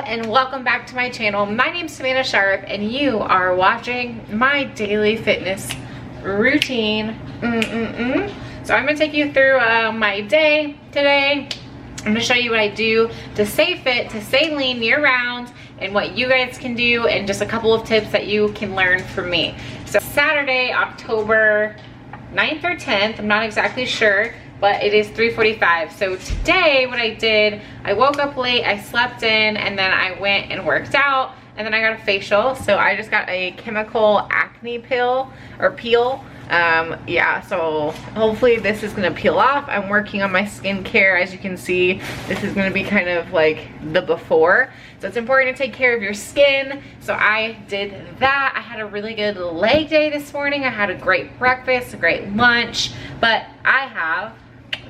and welcome back to my channel. My name's Savana Sharp and you are watching my daily fitness routine. So I'm gonna take you through my day today. I'm gonna show you what I do to stay fit, to stay lean year round, and what you guys can do, and just a couple of tips that you can learn from me. So Saturday, October 9th or 10th, I'm not exactly sure, but it is 3:45. So today what I did, I woke up late, I slept in, and then I went and worked out, and then I got a facial. So I just got a chemical acne pill or peel. Yeah, so hopefully this is gonna peel off. I'm working on my skincare. As you can see, this is gonna be kind of like the before. So it's important to take care of your skin. So I did that. I had a really good leg day this morning. I had a great breakfast, a great lunch, but I have,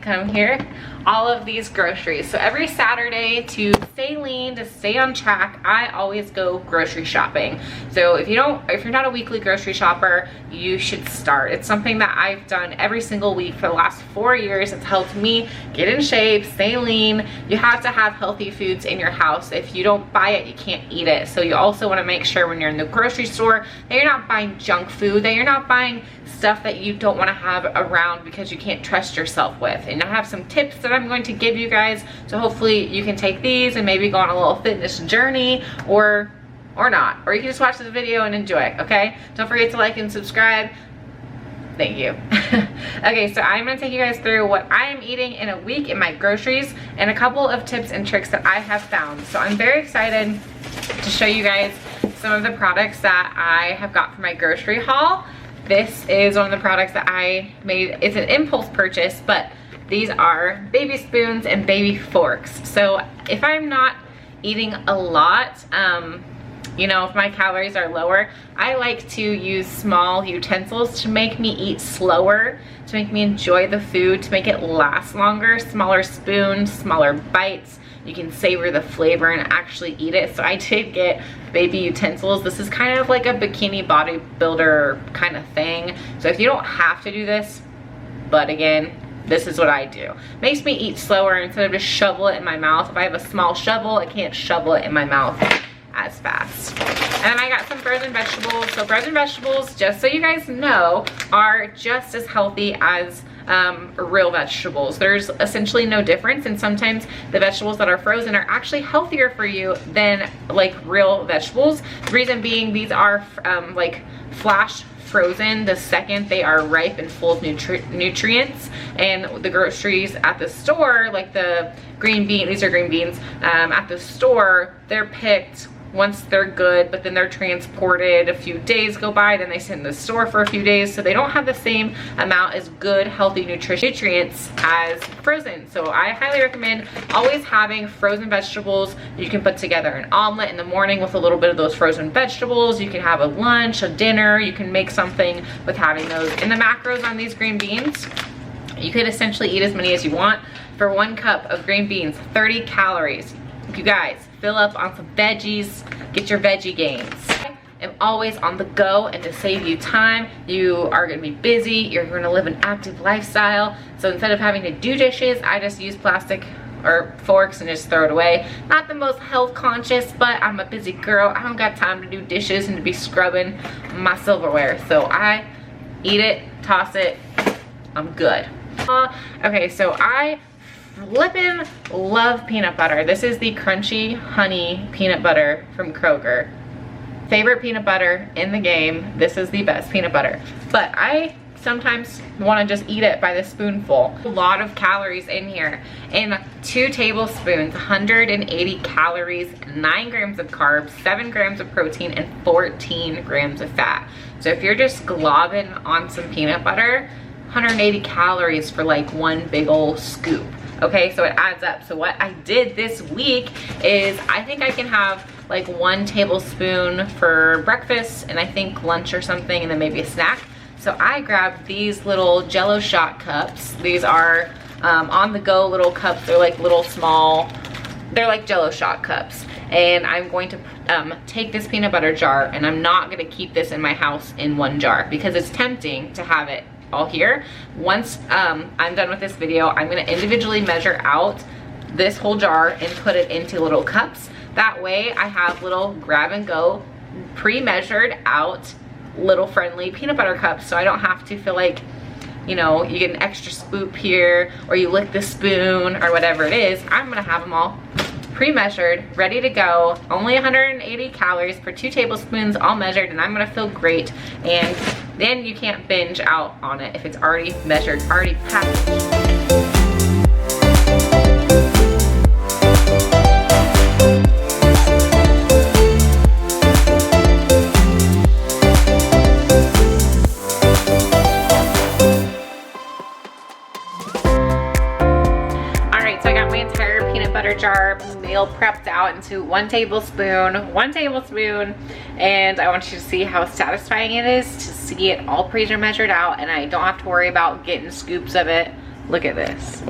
come here, all of these groceries. So every Saturday, to stay lean, to stay on track, I always go grocery shopping. So if you're not a weekly grocery shopper, you should start. It's something that I've done every single week for the last 4 years. It's helped me get in shape, stay lean. You have to have healthy foods in your house. If you don't buy it, you can't eat it. So you also want to make sure when you're in the grocery store that you're not buying junk food, that you're not buying stuff that you don't want to have around because you can't trust yourself with. And I have some tips that I'm going to give you guys, so hopefully you can take these and maybe go on a little fitness journey, or not, or you can just watch this video and enjoy it. Okay, don't forget to like and subscribe. Thank you. Okay, so I'm gonna take you guys through what I am eating in a week in my groceries and a couple of tips and tricks that I have found. So I'm very excited to show you guys some of the products that I have got for my grocery haul. This is one of the products that I made. It's an impulse purchase, but these are baby spoons and baby forks. So if I'm not eating a lot, you know, if my calories are lower, I like to use small utensils to make me eat slower, to make me enjoy the food, to make it last longer. Smaller spoons, smaller bites. You can savor the flavor and actually eat it. So I did get baby utensils. This is kind of like a bikini bodybuilder kind of thing. So if you don't have to do this, but again, this is what I do. Makes me eat slower instead of just shovel it in my mouth. If I have a small shovel, I can't shovel it in my mouth as fast. And then I got some frozen vegetables. So frozen vegetables, just so you guys know, are just as healthy as real vegetables. There's essentially no difference, and sometimes the vegetables that are frozen are actually healthier for you than like real vegetables. The reason being, these are like flash frozen the second they are ripe and full of nutrients. And the groceries at the store, like the green bean, these are green beans, at the store, they're picked once they're good, but then they're transported, a few days go by, then they sit in the store for a few days, so they don't have the same amount as good, healthy nutrients as frozen. So I highly recommend always having frozen vegetables. You can put together an omelet in the morning with a little bit of those frozen vegetables. You can have a lunch, a dinner. You can make something with having those. And the macros on these green beans, you could essentially eat as many as you want. For 1 cup of green beans, 30 calories. You guys, fill up on some veggies, get your veggie gains. I am always on the go, and to save you time, you are gonna be busy, you're gonna live an active lifestyle. So instead of having to do dishes, I just use plastic or forks and just throw it away. Not the most health conscious, but I'm a busy girl. I don't got time to do dishes and to be scrubbing my silverware. So I eat it, toss it, I'm good. Okay, so I flippin' love peanut butter. This is the crunchy honey peanut butter from Kroger. Favorite peanut butter in the game. This is the best peanut butter. But I sometimes want to just eat it by the spoonful. A lot of calories in here. In 2 tablespoons, 180 calories, 9 grams of carbs, 7 grams of protein, and 14 grams of fat. So if you're just globbing on some peanut butter, 180 calories for like 1 big old scoop. Okay, so it adds up. So what I did this week is, I think I can have like 1 tablespoon for breakfast, and I think lunch or something, and then maybe a snack. So I grabbed these little Jello shot cups. These are on the go little cups. They're like little small, they're like Jello shot cups. And I'm going to take this peanut butter jar, and I'm not gonna keep this in my house in 1 jar because it's tempting to have it all here. Once I'm done with this video, I'm gonna individually measure out this whole jar and put it into little cups. That way I have little grab and go, pre-measured out, little friendly peanut butter cups, so I don't have to feel like, you know, you get an extra scoop here or you lick the spoon or whatever it is. I'm gonna have them all pre-measured, ready to go. Only 180 calories per 2 tablespoons, all measured, and I'm gonna feel great. And then you can't binge out on it if it's already measured, already packaged. Jar meal prepped out into 1 tablespoon, and I want you to see how satisfying it is to see it all pre-measured out, and I don't have to worry about getting scoops of it. Look at this.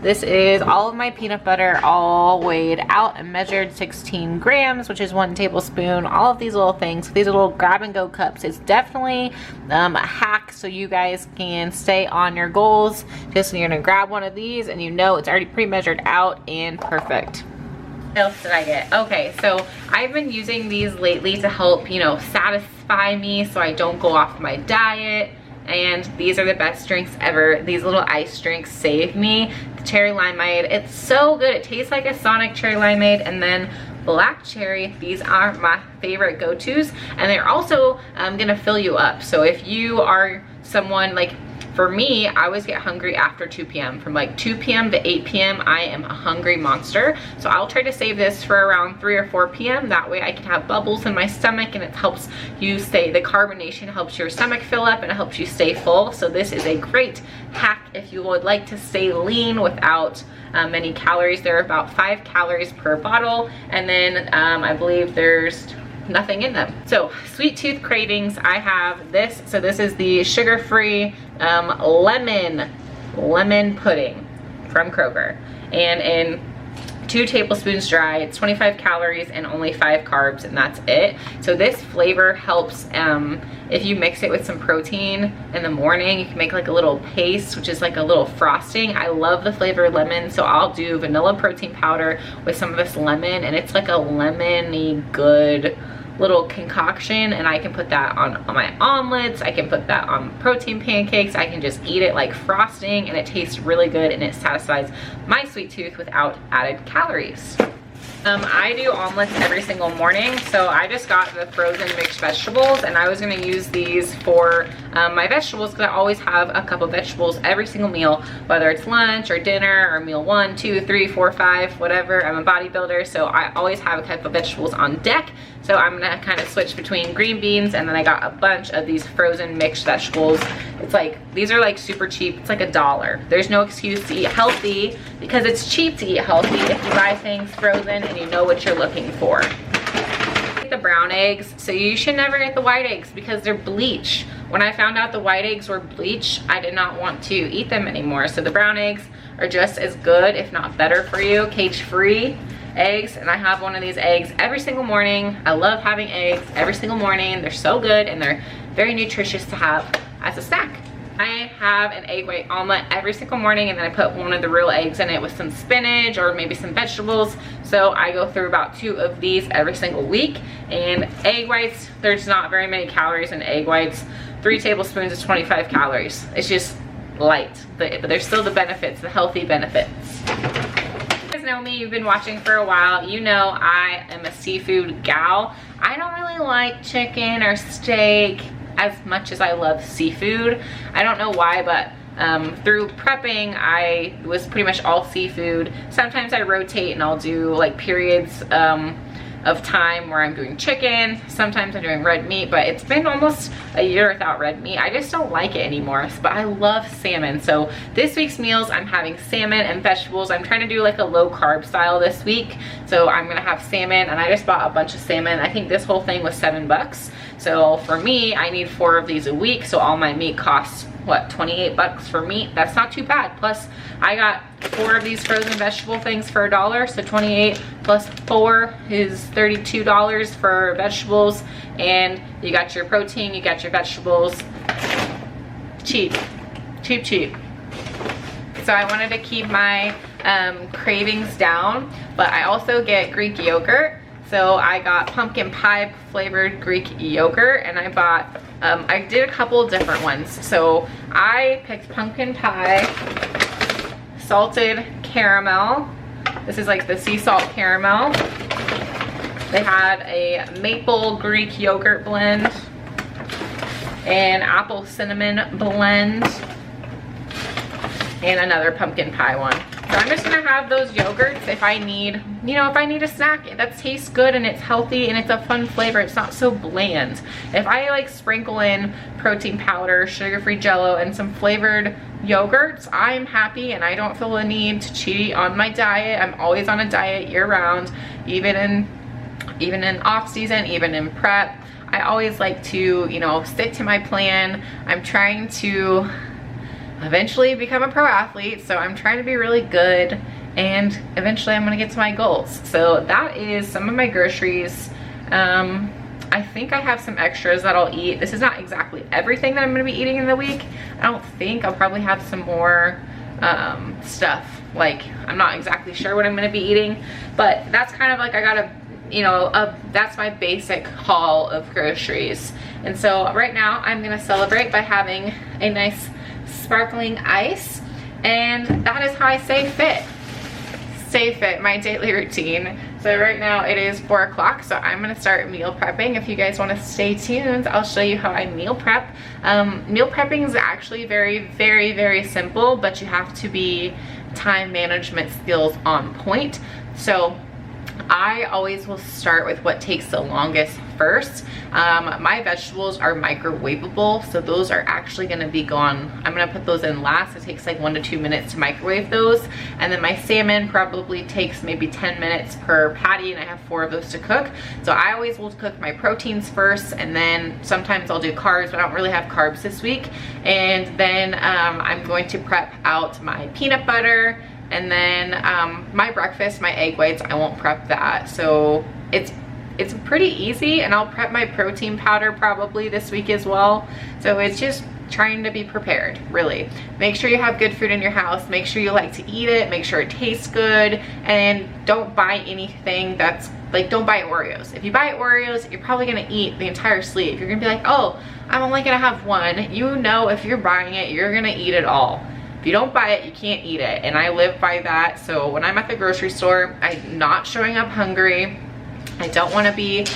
This is all of my peanut butter, all weighed out and measured, 16 grams, which is 1 tablespoon. All of these little things, these are little grab and go cups. It's definitely a hack so you guys can stay on your goals. Just you're gonna grab one of these and you know it's already pre-measured out and perfect. What else did I get? Okay, so I've been using these lately to help, you know, satisfy me so I don't go off my diet. And these are the best drinks ever. These little ice drinks save me. The cherry limeade, it's so good. It tastes like a Sonic cherry limeade. And then black cherry, these are my favorite go-tos, and they're also gonna fill you up. So if you are someone like, for me, I always get hungry after 2 p.m. From like 2 p.m. to 8 p.m. I am a hungry monster. So I'll try to save this for around 3 or 4 p.m. That way I can have bubbles in my stomach, and it helps you stay, the carbonation helps your stomach fill up and it helps you stay full. So this is a great hack if you would like to stay lean without many calories. There are about 5 calories per bottle, and then I believe there's nothing in them. So sweet tooth cravings, I have this. So this is the sugar-free lemon pudding from Kroger, and in 2 tablespoons dry. It's 25 calories and only 5 carbs, and that's it. So this flavor helps if you mix it with some protein in the morning. You can make like a little paste, which is like a little frosting. I love the flavor lemon, so I'll do vanilla protein powder with some of this lemon, and it's like a lemony good little concoction, and I can put that on my omelets. I can put that on protein pancakes. I can just eat it like frosting, and it tastes really good, and it satisfies my sweet tooth without added calories. I do omelets every single morning, so I just got the frozen mixed vegetables, and I was going to use these for my vegetables because I always have a cup of vegetables every single meal, whether it's lunch or dinner or meal 1, 2, 3, 4, 5, whatever. I'm a bodybuilder, so I always have a cup of vegetables on deck. So I'm gonna kind of switch between green beans, and then I got a bunch of these frozen mixed vegetables. It's like, these are like super cheap. It's like $1. There's no excuse to eat healthy because it's cheap to eat healthy if you buy things frozen and you know what you're looking for. The brown eggs, so you should never get the white eggs because they're bleach. When I found out the white eggs were bleach, I did not want to eat them anymore. So the brown eggs are just as good, if not better for you, cage-free eggs, and I have one of these eggs every single morning. I love having eggs every single morning. They're so good, and they're very nutritious to have as a snack. I have an egg white omelet every single morning, and then I put one of the real eggs in it with some spinach or maybe some vegetables. So I go through about 2 of these every single week. And egg whites, there's not very many calories in egg whites. 3 tablespoons is 25 calories. It's just light, but there's still the benefits, the healthy benefits. You guys know me, you've been watching for a while. You know I am a seafood gal. I don't really like chicken or steak as much as I love seafood. I don't know why, but through prepping, I was pretty much all seafood. Sometimes I rotate and I'll do like periods of time where I'm doing chicken. Sometimes I'm doing red meat, but it's been almost a year without red meat. I just don't like it anymore, but I love salmon. So this week's meals, I'm having salmon and vegetables. I'm trying to do like a low carb style this week. So I'm gonna have salmon, and I just bought a bunch of salmon. I think this whole thing was $7. So for me, I need 4 of these a week. So all my meat costs, what, 28 bucks for meat? That's not too bad. Plus I got 4 of these frozen vegetable things for $1. So 28 plus 4 is $32 for vegetables. And you got your protein, you got your vegetables. Cheap, cheap, cheap. so I wanted to keep my cravings down, but I also get Greek yogurt. So I got pumpkin pie flavored Greek yogurt, and I bought, I did a couple different ones. So I picked pumpkin pie, salted caramel. This is like the sea salt caramel. They had a maple Greek yogurt blend, an apple cinnamon blend, and another pumpkin pie one. So I'm just gonna have those yogurts if I need, you know, if I need a snack that tastes good and it's healthy and it's a fun flavor, it's not so bland. If I like sprinkle in protein powder, sugar-free Jell-O, and some flavored yogurts, I'm happy and I don't feel the need to cheat on my diet. I'm always on a diet year round, even in off season, even in prep. I always like to, you know, stick to my plan. I'm trying to eventually become a pro athlete, so I'm trying to be really good, and eventually I'm gonna get to my goals. So that is some of my groceries. I think I have some extras that I'll eat. This is not exactly everything that I'm gonna be eating in the week. I don't think. I'll probably have some more stuff. Like, I'm not exactly sure what I'm gonna be eating, but that's kind of like, I gotta, you know, that's my basic haul of groceries. And so right now I'm gonna celebrate by having a nice sparkling ice, and that is how I stay fit, my daily routine. So right now it is 4 o'clock, so I'm gonna start meal prepping. If you guys want to stay tuned, I'll show you how I meal prep. Meal prepping is actually very, very, very simple, but you have to be time management skills on point. So I always will start with what takes the longest first. My vegetables are microwavable, so those are actually gonna be gone. I'm gonna put those in last. It takes like 1 to 2 minutes to microwave those. And then my salmon probably takes maybe 10 minutes per patty, and I have 4 of those to cook. So I always will cook my proteins first, and then sometimes I'll do carbs, but I don't really have carbs this week. And then I'm going to prep out my peanut butter, and then my breakfast, my egg whites, I won't prep that. So it's pretty easy, and I'll prep my protein powder probably this week as well. So it's just trying to be prepared, really. Make sure you have good food in your house. Make sure you like to eat it. Make sure it tastes good, and don't buy anything that's like, don't buy Oreos. If you buy Oreos, you're probably gonna eat the entire sleeve. You're gonna be like, oh, I'm only gonna have one. You know, if you're buying it, you're gonna eat it all. If you don't buy it, you can't eat it, and I live by that. So when I'm at the grocery store, I'm not showing up hungry. I don't want to be,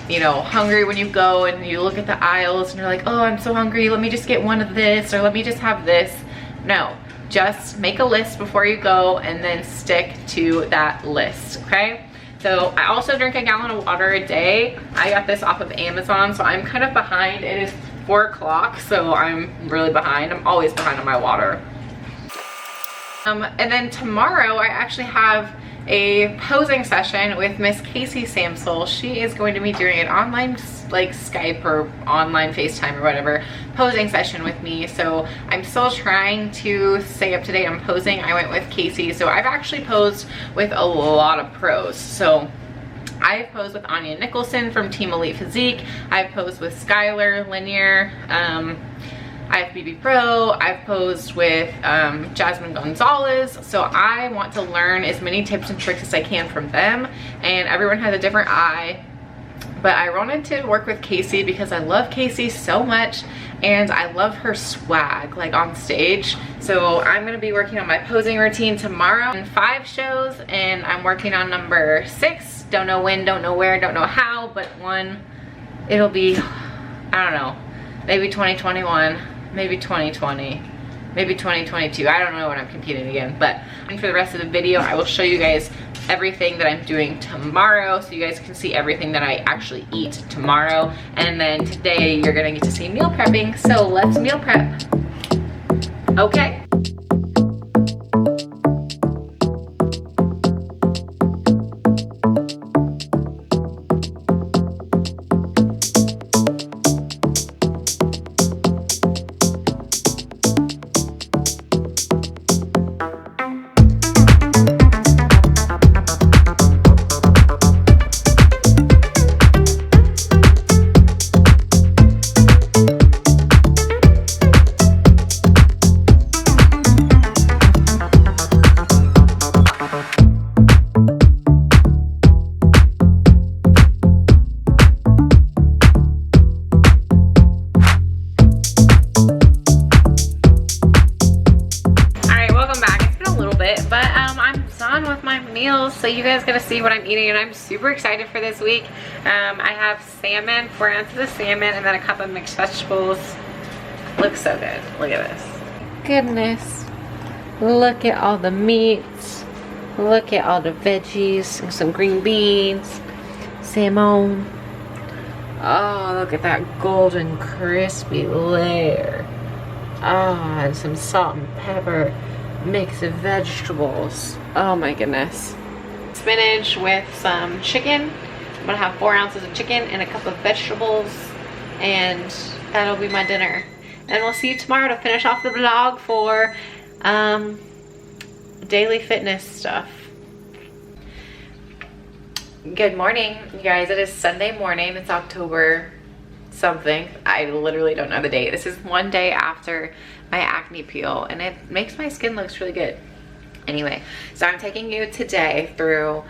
you know, hungry when you go and you look at the aisles and you're like, oh, I'm so hungry, let me just get one of this, or let me just have this. No, just make a list before you go and then stick to that list, okay? So I also drink a gallon of water a day. I got this off of Amazon, so I'm kind of behind. It is 4 o'clock, so I'm really behind. I'm always behind on my water. And then tomorrow I actually have a posing session with Miss Casey Samsel. She is going to be doing an online, like Skype or online FaceTime or whatever, posing session with me. So I'm still trying to stay up to date on posing. I went with Casey, so I've actually posed with a lot of pros. So I've posed with Anya Nicholson from Team Elite Physique. I've posed with Skylar Linear. I have BB Pro. I've posed with Jasmine Gonzalez. So I want to learn as many tips and tricks as I can from them. And everyone has a different eye. But I wanted to work with Casey because I love Casey so much, and I love her swag, like on stage. So I'm gonna be working on my posing routine tomorrow in 5 shows, and I'm working on number 6. Don't know when, don't know where, don't know how, but one, it'll be, I don't know, maybe 2021, maybe 2020, maybe 2022. I don't know when I'm competing again, but for the rest of the video, I will show you guys everything that I'm doing tomorrow, so you guys can see everything that I actually eat tomorrow. And then today you're gonna get to see meal prepping, so let's meal prep. Okay. so you guys gonna see what I'm eating, and I'm super excited for this week. I have salmon, 4 ounces of salmon, and then a cup of mixed vegetables. Looks so good. Look at this. Goodness. Look at all the meats. Look at all the veggies, and some green beans, salmon. Oh, look at that golden crispy layer. Ah, and some salt and pepper, mix of vegetables. Oh my goodness. Spinach with some chicken. I'm gonna have 4 ounces of chicken and a cup of vegetables, and that'll be my dinner. And we'll see you tomorrow to finish off the vlog for daily fitness stuff. Good morning, you guys. It is Sunday morning. It's October something. I literally don't know the date. This is one day after my acne peel, and it makes my skin looks really good. Anyway, so I'm taking you today through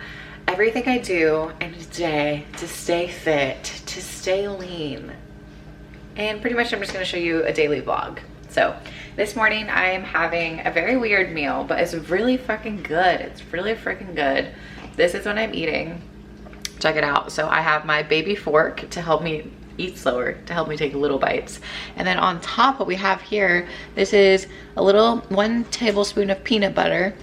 everything I do in a day to stay fit, to stay lean, and pretty much I'm just going to show you a daily vlog. So this morning I am having a very weird meal, but it's really fucking good. It's really freaking good. This is what I'm eating. Check it out. So I have my baby fork to help me eat slower, to help me take little bites. And then on top, what we have here, this is a little 1 tablespoon of peanut butter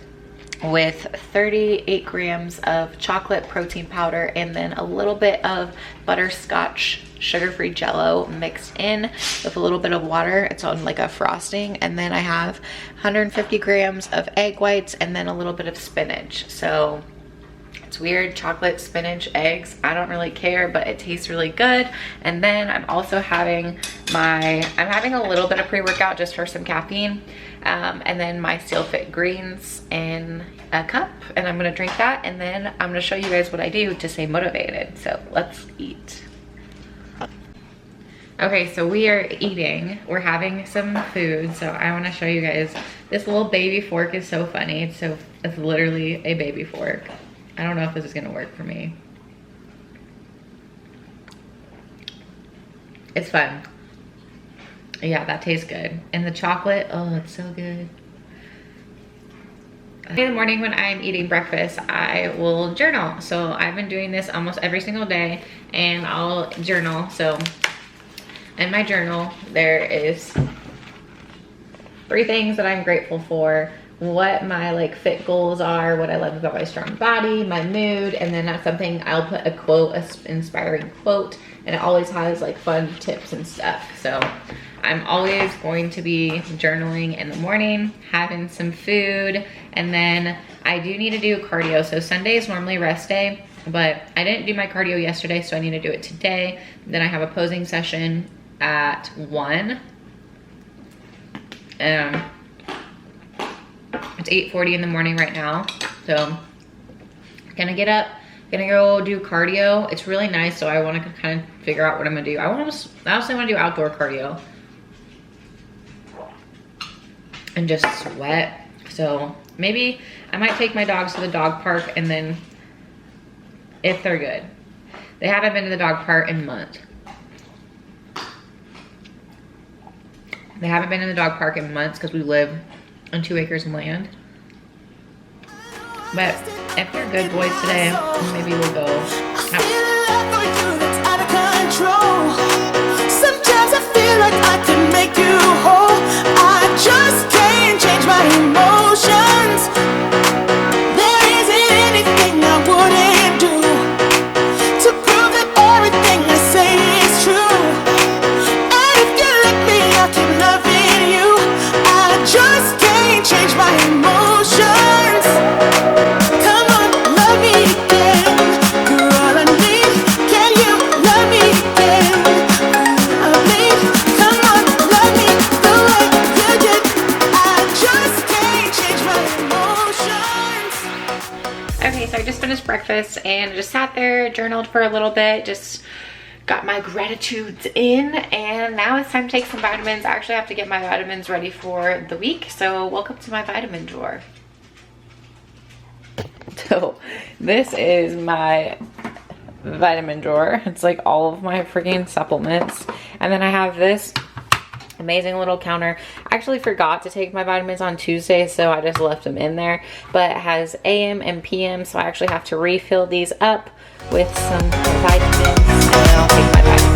with 38 grams of chocolate protein powder, and then a little bit of butterscotch sugar-free jello mixed in with a little bit of water. It's on like a frosting. And then I have 150 grams of egg whites and then a little bit of spinach. So it's weird, chocolate, spinach, eggs. I don't really care, but it tastes really good. And then I'm also having I'm having a little bit of pre-workout just for some caffeine. And then my Steel Fit greens in a cup, and I'm gonna drink that, and then I'm gonna show you guys what I do to stay motivated. So let's eat. Okay, so we are eating. We're having some food. So I wanna show you guys. This little baby fork is so funny. It's literally a baby fork. I don't know if this is gonna work for me. It's fun. Yeah, that tastes good. And the chocolate, oh, it's so good. In the morning when I'm eating breakfast, I will journal. So I've been doing this almost every single day, and I'll journal. So in my journal, there is 3 things that I'm grateful for, what my like fit goals are, what I love about my strong body, my mood, and then that's something I'll put a quote, an inspiring quote, and it always has like fun tips and stuff. So I'm always going to be journaling in the morning, having some food, and then I do need to do cardio. So Sunday is normally rest day, but I didn't do my cardio yesterday, so I need to do it today. Then I have a posing session at 1. It's 8:40 in the morning right now, so gonna get up, gonna go do cardio. It's really nice, so I want to kind of figure out what I'm gonna do. I also want to do outdoor cardio and just sweat. So maybe I might take my dogs to the dog park, and then if they're good. They haven't been to the dog park in months. They haven't been in the dog park in months because we live on 2 acres of land. But if they're good boys today, maybe we'll go. Sometimes I feel like I can make you whole. I just can't change my emotions. There isn't anything I wouldn't do to prove that everything I say is true. And if you let me, I'll keep loving you. I just can't change my emotions. Come on, love me again. You're all I need. Can you love me again? I need. Come on, love me the way you did. I just can't change my emotions. Okay, so I just finished breakfast and just sat there, journaled for a little bit, just got my gratitudes in, and now it's time to take some vitamins. I actually have to get my vitamins ready for the week, so welcome to my vitamin drawer. So this is my vitamin drawer. It's like all of my freaking supplements, and then I have this amazing little counter. I actually forgot to take my vitamins on Tuesday, so I just left them in there. But it has AM and PM, so I actually have to refill these up with some vitamins, and then I'll take my vitamins.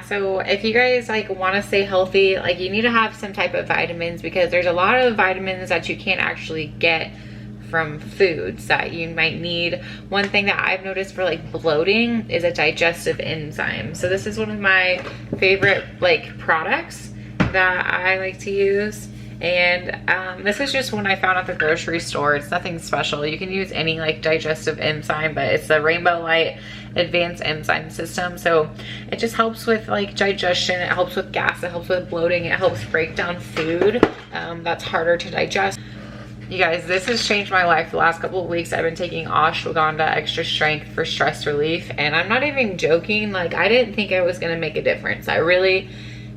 So if you guys like want to stay healthy, like you need to have some type of vitamins, because there's a lot of vitamins that you can't actually get from foods that you might need. One thing that I've noticed for like bloating is a digestive enzyme. So this is one of my favorite like products that I like to use. And this is just one I found at the grocery store. It's nothing special. You can use any like digestive enzyme, but it's the Rainbow Light Advanced Enzyme System. So it just helps with like digestion. It helps with gas. It helps with bloating. It helps break down food that's harder to digest. You guys, this has changed my life the last couple of weeks. I've been taking ashwagandha extra strength for stress relief, and I'm not even joking. Like, I didn't think it was going to make a difference. I really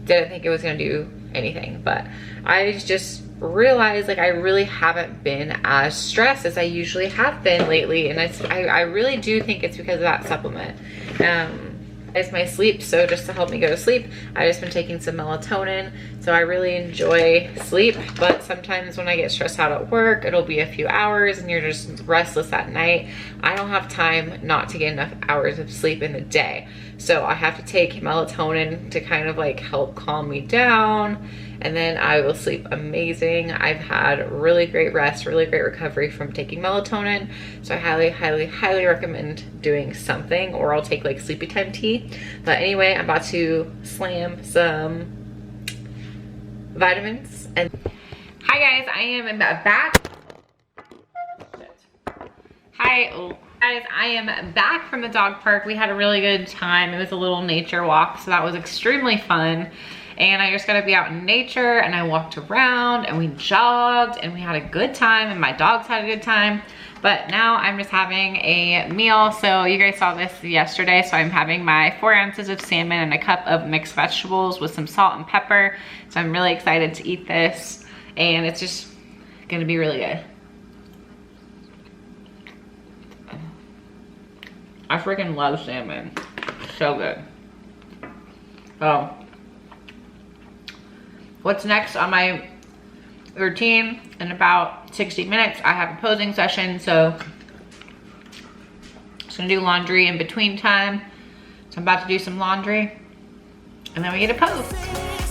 didn't think it was going to do anything, but I just realized like I really haven't been as stressed as I usually have been lately, and I really do think it's because of that supplement. It's my sleep, so just to help me go to sleep, I've just been taking some melatonin. So I really enjoy sleep, but sometimes when I get stressed out at work, it'll be a few hours and you're just restless at night. I don't have time not to get enough hours of sleep in the day. So I have to take melatonin to kind of like help calm me down, and then I will sleep amazing. I've had really great rest, really great recovery from taking melatonin. So I highly, highly, highly recommend doing something, or I'll take like sleepy time tea. But anyway, I'm about to slam some vitamins. And hi guys, I am back. Hi guys, I am back from the dog park. We had a really good time. It was a little nature walk, so that was extremely fun. And I just got to be out in nature, and I walked around and we jogged and we had a good time, and my dogs had a good time. But now I'm just having a meal. So you guys saw this yesterday. So I'm having my 4 ounces of salmon and a cup of mixed vegetables with some salt and pepper. So I'm really excited to eat this, and it's just gonna be really good. I freaking love salmon. So good. Oh. What's next on my routine? In about 60 minutes, I have a posing session, so just gonna do laundry in between time. So I'm about to do some laundry, and then we get a pose.